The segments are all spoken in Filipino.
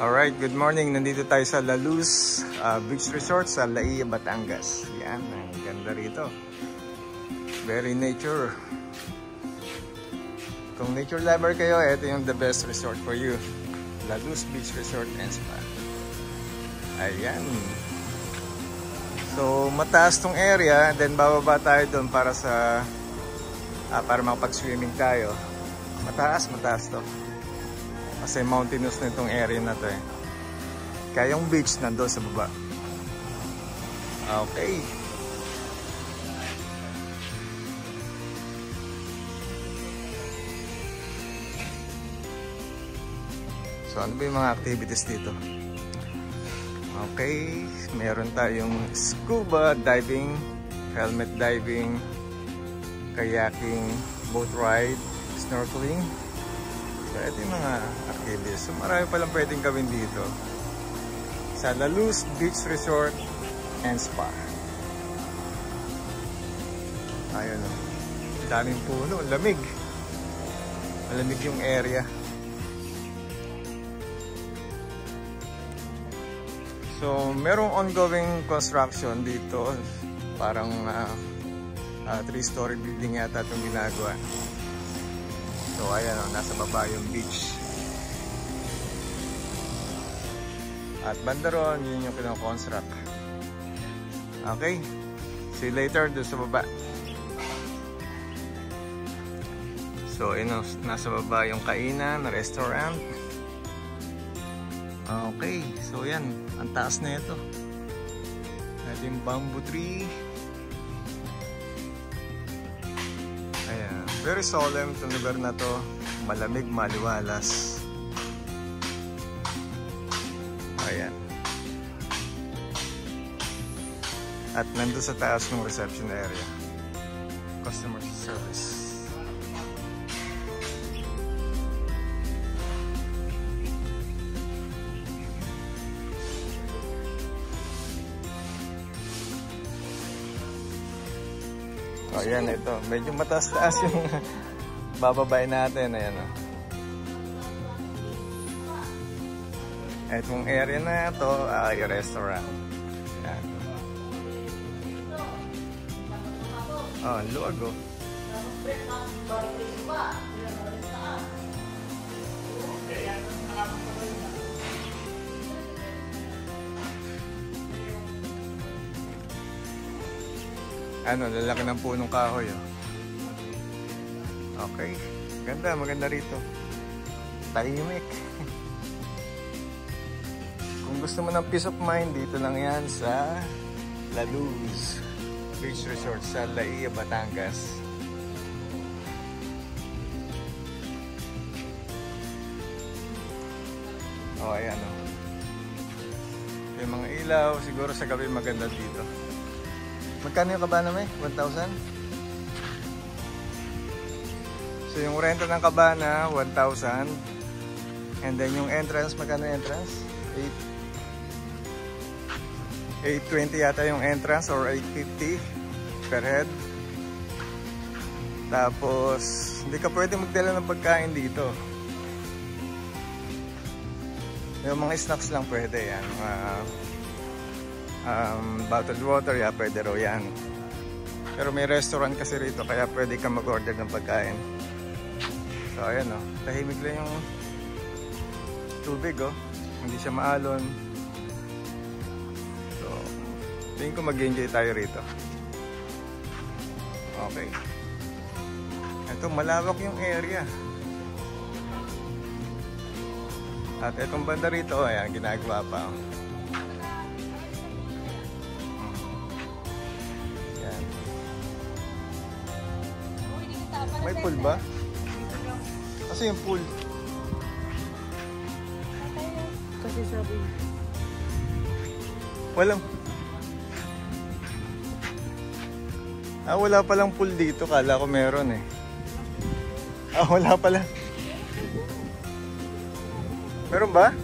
Alright, good morning. Nandito tayo sa La Luz Beach Resort sa Laia, Batangas. Yan, ang ganda rito. Very nature. Kung nature lover kayo, ito yung the best resort for you. La Luz Beach Resort and Spa. Ayan. So, mataas tong area. Then, bababa tayo doon para sa para makapag-swimming tayo. Mataas to. Kasi mountainous na itong area na to eh. Kaya yung beach nandoon sa baba. Okay. So ano ba yung mga activities dito? Okay. Meron tayong scuba diving, helmet diving, kayaking, boat ride, snorkeling. So, ito yung mga activities. So, marami palang pwedeng gawin dito sa La Luz Beach Resort and Spa. Ayun o. Daming puno. Lamig. Malamig yung area. So, merong ongoing construction dito. Parang 3-story building yata itong ginagawa. So ayan o, nasa baba yung beach. At banda ron, yun yung kinoconstruct. Okay, see you later doon sa baba. So yun o, nasa baba yung kainan, restaurant. Okay, so yan, ang taas na ito. Ito yung bamboo tree. Very solemn itong lugar na to. Malamig, maliwalas. Ayan. At nandun sa taas ng reception area. Customer service. Oh, yan ito. Medyo mataas-taas yung bababay natin. Ayan o. Itong area na ito ay restaurant. Yan. Oh, luwag o. Ano, lalaki ng punong kahoy oh. Okay, ganda, maganda rito. Tahimik. Kung gusto mo ng peace of mind, dito lang yan sa La Luz Beach Resort sa Laia, Batangas. Oh, ayan oh. Yung mga ilaw, siguro sa gabi maganda dito. Magkano yung kabana may? 1,000? So yung renta ng kabana, 1,000. And then yung entrance, magkano yung entrance? 820 yata yung entrance or 850 per head. Tapos, hindi ka pwede magdala ng pagkain dito. Yung mga snacks lang pwede yan. Bottled water, yeah, pwede raw yan. Pero may restaurant kasi rito, kaya pwede ka mag-order ng pagkain. So ayan oh, tahimik lang yung tubig oh, hindi siya maalon. So tingin ko mag-enjoy tayo rito. Okay, ito malawak yung area. At itong banda rito, ayan, ginagawa pa oh. May pool ba? Kasi yung pool. Kasi sabi. Walang. Wala palang pool dito. Kala ko meron eh. Wala pala. Meron ba?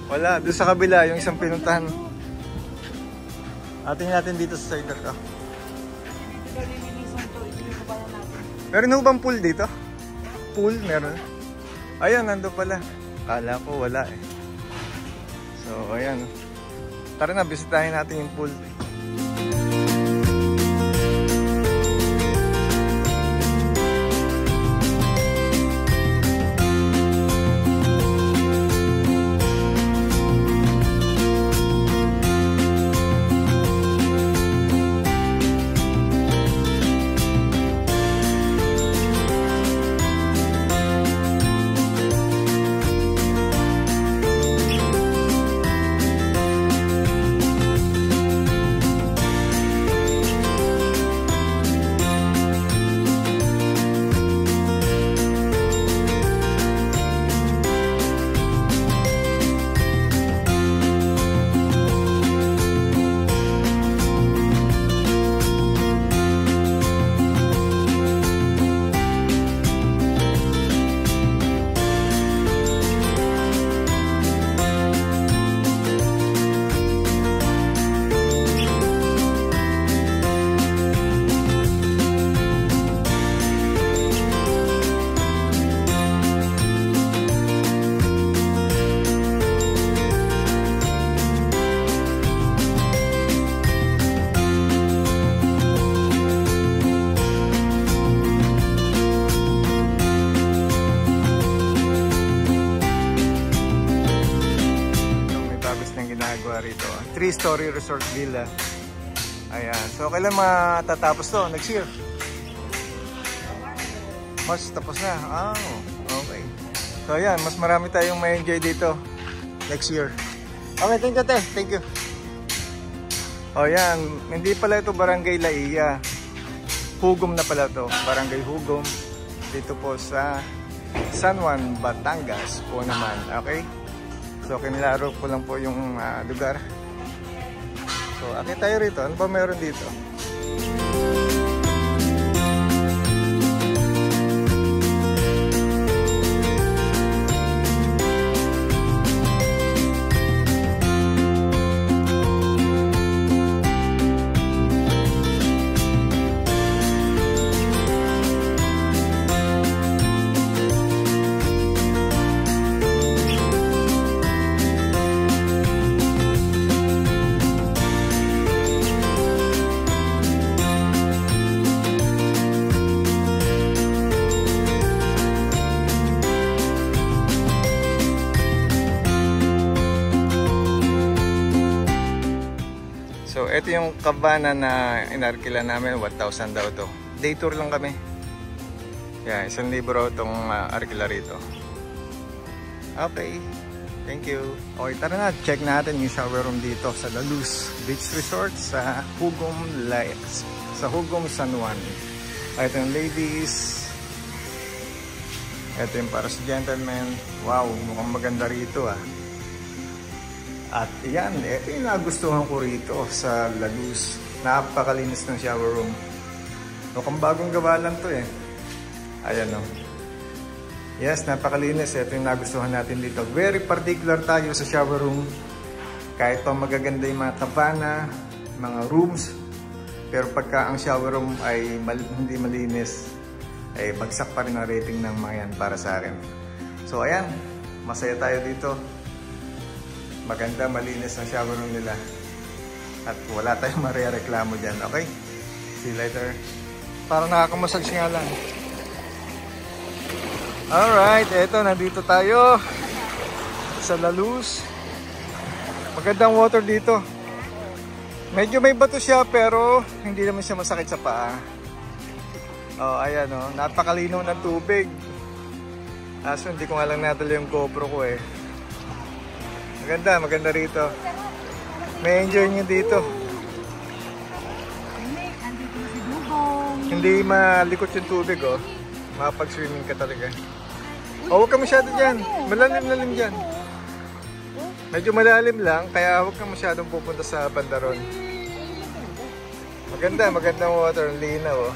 Wala. Doon sa kabila, yung isang pinuntahan. Ating natin dito sa side na to. Meron ho bang pool dito? Pool? Meron? Ayan, nandun pala. Kala ko wala eh. So, ayan. Tara na, bisitahin natin yung pool. Rito, 3-story resort villa. Ayan, so kailan matatapos to? Next year? Mas tapos na. Okay. So ayan, mas marami tayong ma-enjoy dito next year. Okay, thank you, te. Thank you. O yan, hindi pala ito Barangay Laiya. Hugom na pala to, Barangay Hugom. Dito po sa San Juan, Batangas po naman. Okay? So, kinilaro ko lang po yung lugar. So, akit tayo rito. Ano ba meron dito? So, ito yung cabana na inarkila namin. 1,000 daw to. Day tour lang kami. Yeah, 1,000 raw itong arkila rito. Okay. Thank you. Okay, tara na. Check natin yung shower room dito sa La Luz Beach Resort sa Hugom Lights. Sa Hugom, San Juan. Ito yung ladies. Ito yung para sa gentlemen. Wow, mukhang maganda rito ah. At yan, ito yung nagustuhan ko rito sa La Luz. Napakalinis ng shower room. Mukhang bagong gawa lang to eh. Ayan o. Yes, napakalinis. Ito yung nagustuhan natin dito. Very particular tayo sa shower room. Kahit pa magaganda yung mga cabana, mga rooms. Pero pagka ang shower room ay hindi malinis, ay bagsak pa rin ang rating ng mga yan para sa akin. So ayan, masaya tayo dito. Maganda, malinis ang shower room nila. At wala tayong marireklamo dyan, okay? See you later. Parang nakakamasag siya lang. Alright, eto, nandito tayo sa La Luz. Magandang water dito. Medyo may bato siya pero hindi naman siya masakit sa paa. Oh, ayan oh, napakalinaw ng tubig. Kaso hindi ko nga lang nadala yung GoPro ko eh. Maganda, maganda rito. May enjoy nyo dito. Hindi malikot yung tubig oh. Makapag-swimming ka talaga. Oh, huwag ka masyado dyan. Malalim-lalim dyan. Medyo malalim lang, kaya huwag ka masyadong pupunta sa bandaron. Maganda, magandang water. Linaw oh.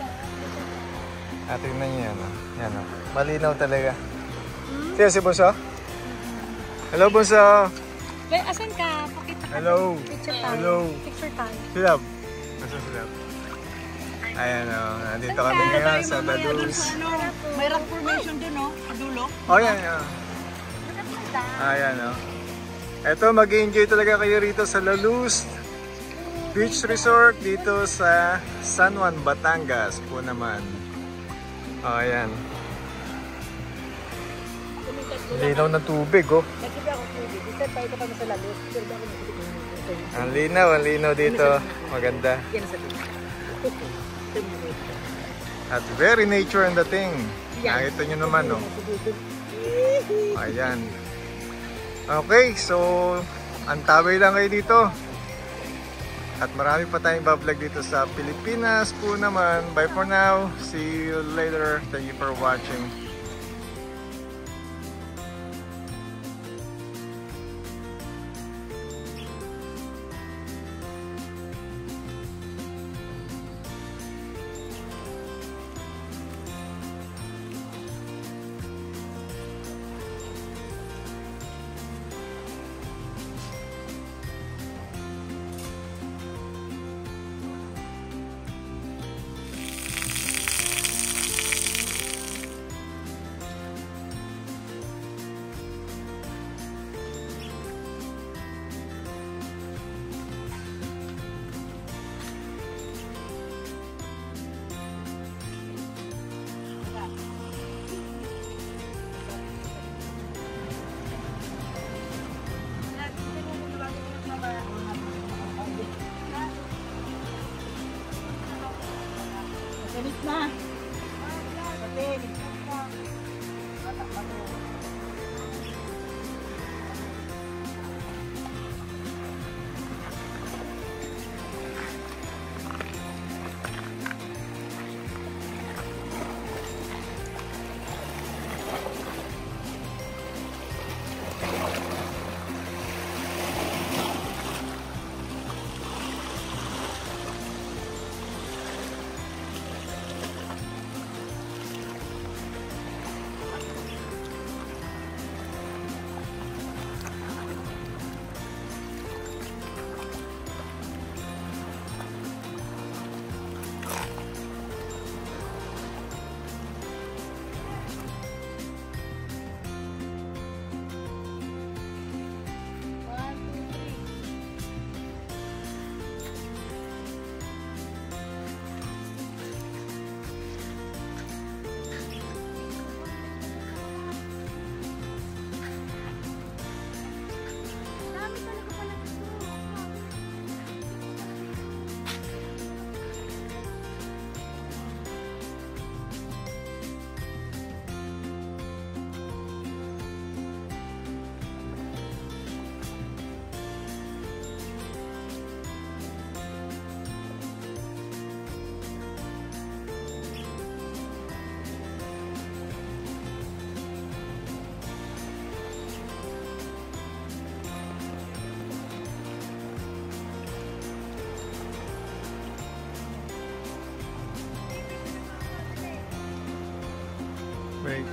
Tingnan nyo yan oh. Yan oh. Malinaw talaga. Siya si Bunso? Hello Bunso! Wait, asan ka? Pakita ka. Hello! Picture time. Hello! Picture time. Silab! Asan silab? Ayan o, nandito kami ngayon sa La Luz. May rock formation dun, no? Sa dulo. Oh, yan o. Ayan o. Eto, mag-enjoy talaga kayo rito sa La Luz Beach Resort dito sa San Juan, Batangas po naman. Oh, ayan. Linaw ng tubig, oh. Nagsipi ako tubig. Isa tayo ka kami sa La Luz. Ang linaw dito. Maganda. Yan sa dulo. At very nature and the thing. Nakita nyo naman, no? Ayan. Okay, so antabay lang kayo dito. At marami pa tayong bablog dito sa Pilipinas po naman. Bye for now. See you later. Thank you for watching. Ganit na. Patin. Wait.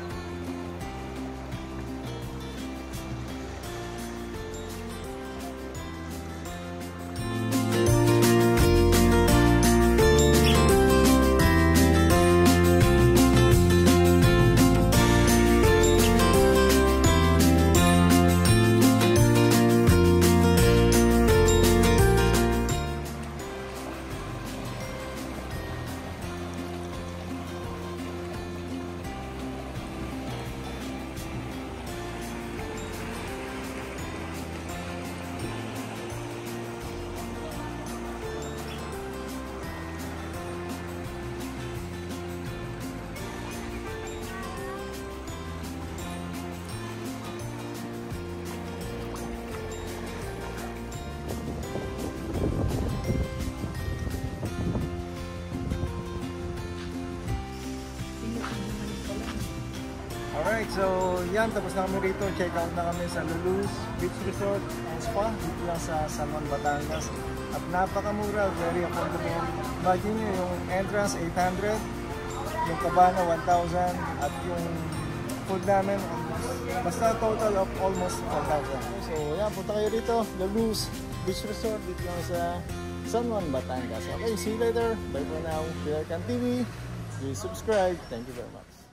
Alright, so yan, tapos na kami rito. Check out na kami sa La Luz Beach Resort and Spa dito lang sa San Juan, Batangas. At napakamura, very affordable. Imagine nyo, yung entrance 800, yung cabana 1,000, at yung food namin basta total of almost 4,000. So yan, punta kayo rito, La Luz Beach Resort dito lang sa San Juan, Batangas. Okay, see you later. Bye for now. Pillarcan TV. Please subscribe. Thank you very much.